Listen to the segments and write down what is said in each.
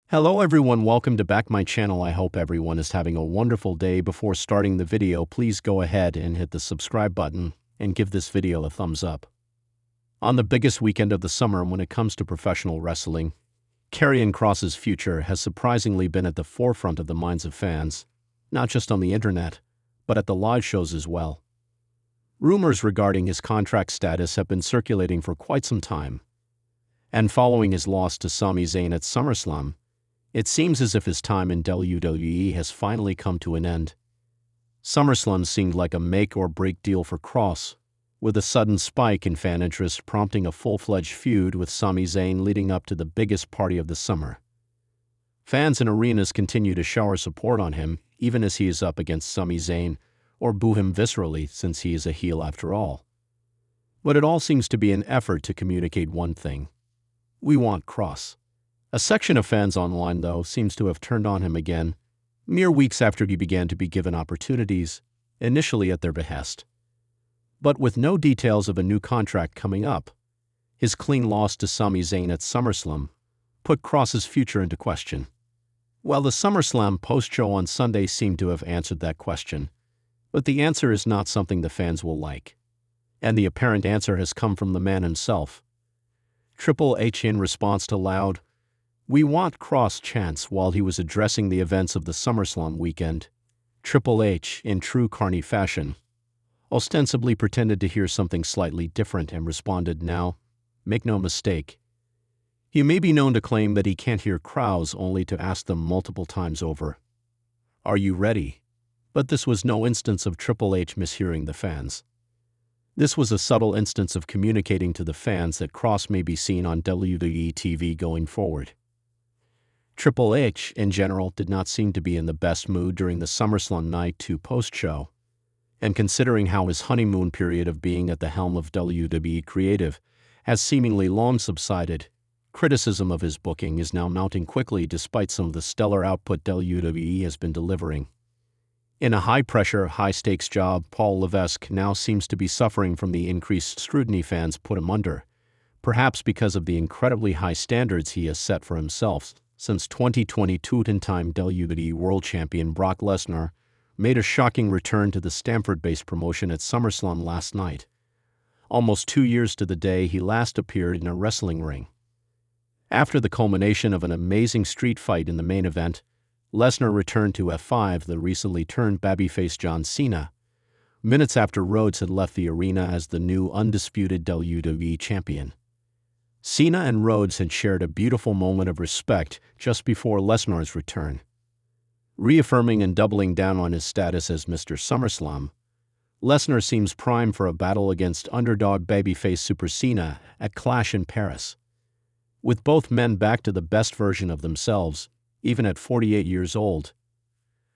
Hello everyone, welcome to back my channel. I hope everyone is having a wonderful day. Before starting the video, please go ahead and hit the subscribe button and give this video a thumbs up. On the biggest weekend of the summer when it comes to professional wrestling, Karrion Kross's future has surprisingly been at the forefront of the minds of fans, not just on the internet, but at the live shows as well. Rumors regarding his contract status have been circulating for quite some time, and following his loss to Sami Zayn at SummerSlam, it seems as if his time in WWE has finally come to an end. SummerSlam seemed like a make-or-break deal for Kross, with a sudden spike in fan interest prompting a full-fledged feud with Sami Zayn leading up to the biggest party of the summer. Fans in arenas continue to shower support on him, even as he is up against Sami Zayn, or boo him viscerally since he is a heel after all. But it all seems to be an effort to communicate one thing: we want Kross. A section of fans online, though, seems to have turned on him again, mere weeks after he began to be given opportunities, initially at their behest. But with no details of a new contract coming up, his clean loss to Sami Zayn at SummerSlam put Kross's future into question. Well, the SummerSlam post-show on Sunday seemed to have answered that question, but the answer is not something the fans will like. And the apparent answer has come from the man himself. Triple H, in response to loud "We want Kross" chants while he was addressing the events of the SummerSlam weekend, Triple H, in true Carney fashion, ostensibly pretended to hear something slightly different and responded, "Now, make no mistake. He may be known to claim that he can't hear crowds only to ask them multiple times over, 'Are you ready?' But this was no instance of Triple H mishearing the fans. This was a subtle instance of communicating to the fans that Kross may be seen on WWE TV going forward." Triple H, in general, did not seem to be in the best mood during the SummerSlam Night 2 post-show, and considering how his honeymoon period of being at the helm of WWE Creative has seemingly long subsided, criticism of his booking is now mounting quickly despite some of the stellar output WWE has been delivering. In a high-pressure, high-stakes job, Paul Levesque now seems to be suffering from the increased scrutiny fans put him under, perhaps because of the incredibly high standards he has set for himself since 2020 two-time WWE World Champion Brock Lesnar made a shocking return to the Stamford-based promotion at SummerSlam last night, almost 2 years to the day he last appeared in a wrestling ring. After the culmination of an amazing street fight in the main event, Lesnar returned to F5 the recently turned babyface John Cena, minutes after Rhodes had left the arena as the new undisputed WWE champion. Cena and Rhodes had shared a beautiful moment of respect just before Lesnar's return. Reaffirming and doubling down on his status as Mr. SummerSlam, Lesnar seems primed for a battle against underdog babyface Super Cena at Clash in Paris. With both men back to the best version of themselves, even at 48 years old,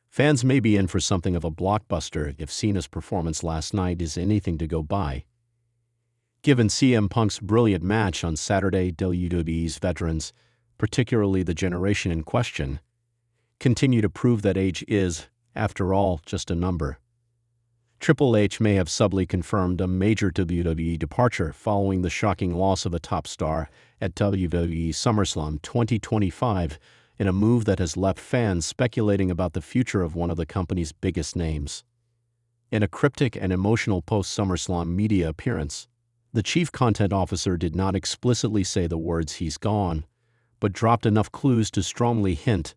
fans may be in for something of a blockbuster if Cena's performance last night is anything to go by. Given CM Punk's brilliant match on Saturday, WWE's veterans, particularly the generation in question, continue to prove that age is, after all, just a number. Triple H may have subtly confirmed a major WWE departure following the shocking loss of a top star at WWE SummerSlam 2025 in a move that has left fans speculating about the future of one of the company's biggest names. In a cryptic and emotional post-SummerSlam media appearance, the chief content officer did not explicitly say the words "he's gone," but dropped enough clues to strongly hint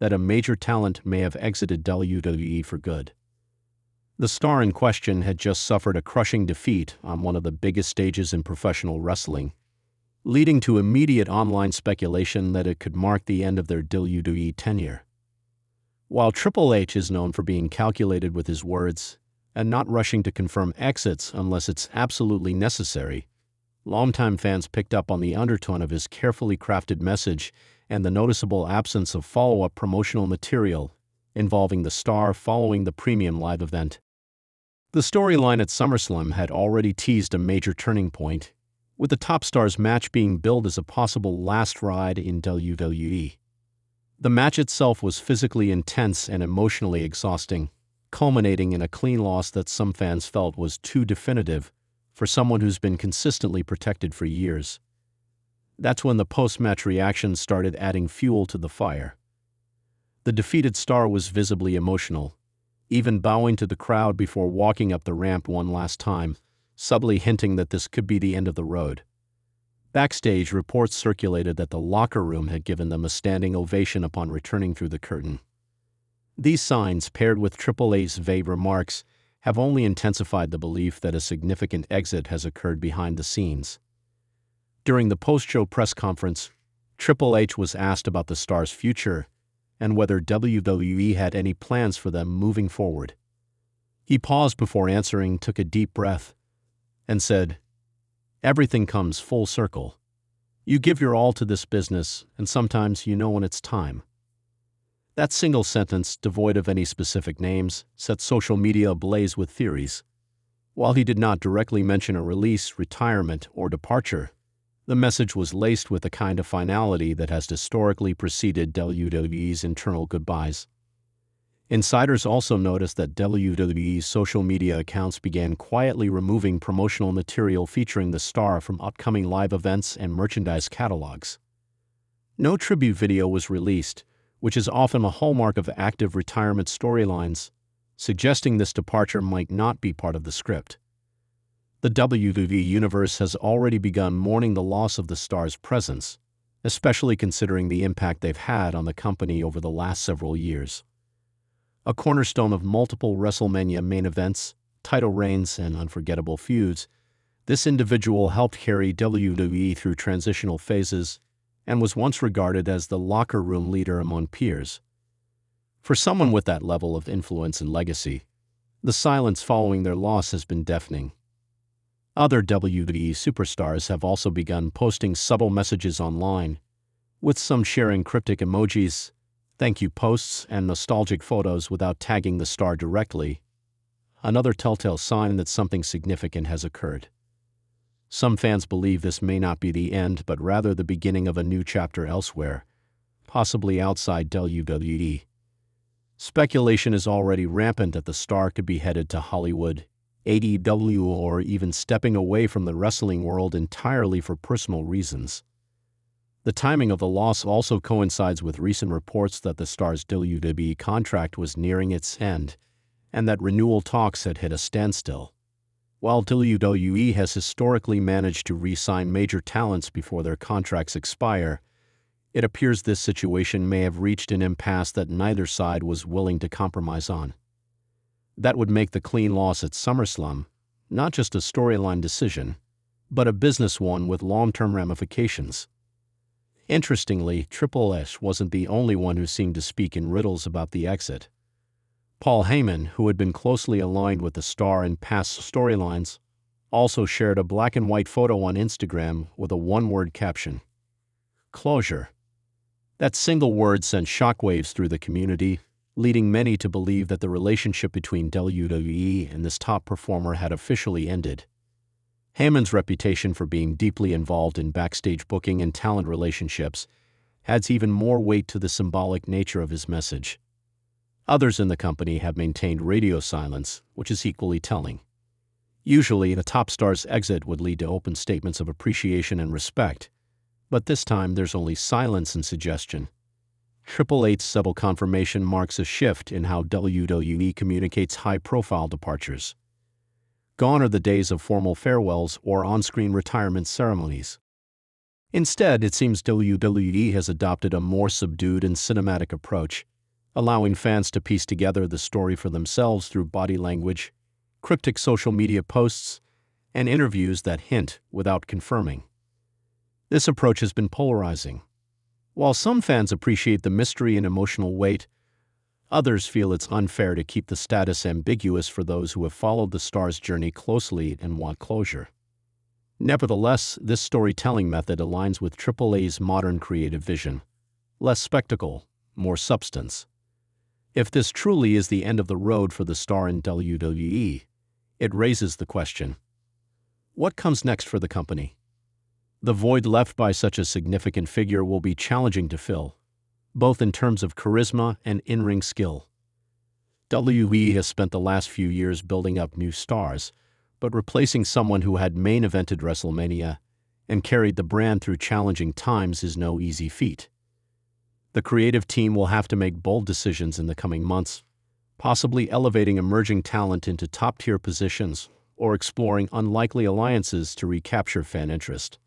that a major talent may have exited WWE for good. The star in question had just suffered a crushing defeat on one of the biggest stages in professional wrestling, leading to immediate online speculation that it could mark the end of their WWE tenure. While Triple H is known for being calculated with his words and not rushing to confirm exits unless it's absolutely necessary, longtime fans picked up on the undertone of his carefully crafted message and the noticeable absence of follow-up promotional material involving the star following the premium live event. The storyline at SummerSlam had already teased a major turning point, with the top star's match being billed as a possible last ride in WWE. The match itself was physically intense and emotionally exhausting, culminating in a clean loss that some fans felt was too definitive for someone who's been consistently protected for years. That's when the post-match reactions started adding fuel to the fire. The defeated star was visibly emotional, even bowing to the crowd before walking up the ramp one last time, subtly hinting that this could be the end of the road. Backstage, reports circulated that the locker room had given them a standing ovation upon returning through the curtain. These signs, paired with Triple H's vague remarks, have only intensified the belief that a significant exit has occurred behind the scenes. During the post-show press conference, Triple H was asked about the star's future and whether WWE had any plans for them moving forward. He paused before answering, took a deep breath, and said, "Everything comes full circle. You give your all to this business, and sometimes you know when it's time." That single sentence, devoid of any specific names, set social media ablaze with theories. While he did not directly mention a release, retirement, or departure, the message was laced with the kind of finality that has historically preceded WWE's internal goodbyes. Insiders also noticed that WWE's social media accounts began quietly removing promotional material featuring the star from upcoming live events and merchandise catalogs. No tribute video was released, which is often a hallmark of active retirement storylines, suggesting this departure might not be part of the script. The WWE Universe has already begun mourning the loss of the star's presence, especially considering the impact they've had on the company over the last several years. A cornerstone of multiple WrestleMania main events, title reigns, and unforgettable feuds, this individual helped carry WWE through transitional phases and was once regarded as the locker room leader among peers. For someone with that level of influence and legacy, the silence following their loss has been deafening. Other WWE superstars have also begun posting subtle messages online, with some sharing cryptic emojis, thank you posts, and nostalgic photos without tagging the star directly, another telltale sign that something significant has occurred. Some fans believe this may not be the end, but rather the beginning of a new chapter elsewhere, possibly outside WWE. Speculation is already rampant that the star could be headed to Hollywood, AEW, or even stepping away from the wrestling world entirely for personal reasons. The timing of the loss also coincides with recent reports that the star's WWE contract was nearing its end, and that renewal talks had hit a standstill. While WWE has historically managed to re-sign major talents before their contracts expire, it appears this situation may have reached an impasse that neither side was willing to compromise on. That would make the clean loss at SummerSlam not just a storyline decision, but a business one with long-term ramifications. Interestingly, Triple H wasn't the only one who seemed to speak in riddles about the exit. Paul Heyman, who had been closely aligned with the star in past storylines, also shared a black-and-white photo on Instagram with a one-word caption: "Closure." That single word sent shockwaves through the community, leading many to believe that the relationship between WWE and this top performer had officially ended. Heyman's reputation for being deeply involved in backstage booking and talent relationships adds even more weight to the symbolic nature of his message. Others in the company have maintained radio silence, which is equally telling. Usually, the top star's exit would lead to open statements of appreciation and respect, but this time there's only silence and suggestion. Triple H's subtle confirmation marks a shift in how WWE communicates high-profile departures. Gone are the days of formal farewells or on-screen retirement ceremonies. Instead, it seems WWE has adopted a more subdued and cinematic approach, allowing fans to piece together the story for themselves through body language, cryptic social media posts, and interviews that hint without confirming. This approach has been polarizing. While some fans appreciate the mystery and emotional weight, others feel it's unfair to keep the status ambiguous for those who have followed the star's journey closely and want closure. Nevertheless, this storytelling method aligns with Triple H's modern creative vision: less spectacle, more substance. If this truly is the end of the road for the star in WWE, it raises the question: what comes next for the company? The void left by such a significant figure will be challenging to fill, both in terms of charisma and in-ring skill. WWE has spent the last few years building up new stars, but replacing someone who had main evented WrestleMania and carried the brand through challenging times is no easy feat. The creative team will have to make bold decisions in the coming months, possibly elevating emerging talent into top-tier positions or exploring unlikely alliances to recapture fan interest.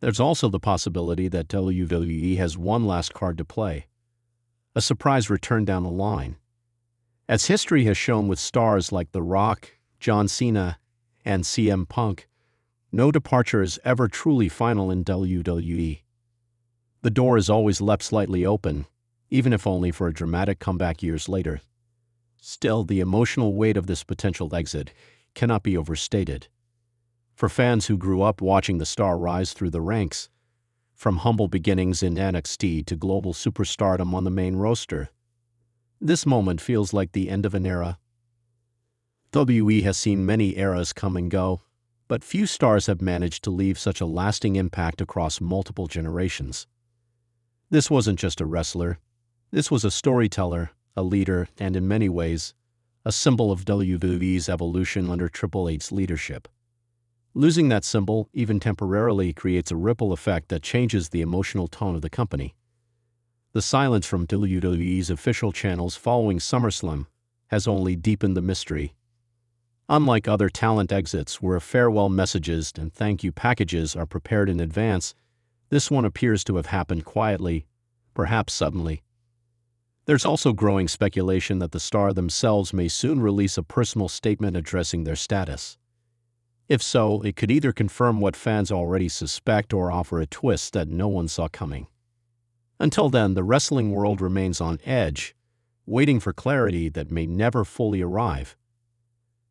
There's also the possibility that WWE has one last card to play, a surprise return down the line. As history has shown with stars like The Rock, John Cena, and CM Punk, no departure is ever truly final in WWE. The door is always left slightly open, even if only for a dramatic comeback years later. Still, the emotional weight of this potential exit cannot be overstated. For fans who grew up watching the star rise through the ranks, from humble beginnings in NXT to global superstardom on the main roster, this moment feels like the end of an era. WWE has seen many eras come and go, but few stars have managed to leave such a lasting impact across multiple generations. This wasn't just a wrestler. This was a storyteller, a leader, and in many ways, a symbol of WWE's evolution under Triple H's leadership. Losing that symbol, even temporarily, creates a ripple effect that changes the emotional tone of the company. The silence from WWE's official channels following SummerSlam has only deepened the mystery. Unlike other talent exits where farewell messages and thank you packages are prepared in advance, this one appears to have happened quietly, perhaps suddenly. There's also growing speculation that the star themselves may soon release a personal statement addressing their status. If so, it could either confirm what fans already suspect or offer a twist that no one saw coming. Until then, the wrestling world remains on edge, waiting for clarity that may never fully arrive.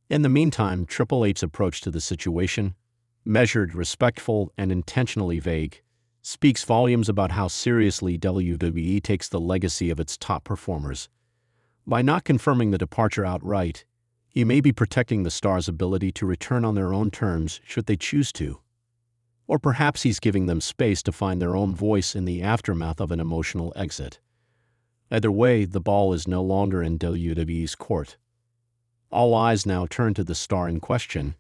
In the meantime, Triple H's approach to the situation, measured, respectful, and intentionally vague, speaks volumes about how seriously WWE takes the legacy of its top performers. By not confirming the departure outright, he may be protecting the star's ability to return on their own terms should they choose to. Or perhaps he's giving them space to find their own voice in the aftermath of an emotional exit. Either way, the ball is no longer in WWE's court. All eyes now turn to the star in question,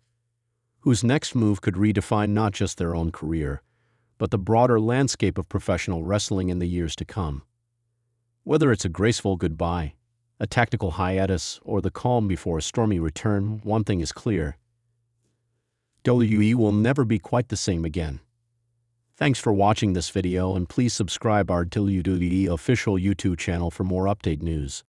whose next move could redefine not just their own career, but the broader landscape of professional wrestling in the years to come. Whether it's a graceful goodbye, a tactical hiatus, or the calm before a stormy return, one thing is clear: WWE will never be quite the same again. Thanks for watching this video, and please subscribe our WWE official YouTube channel for more update news.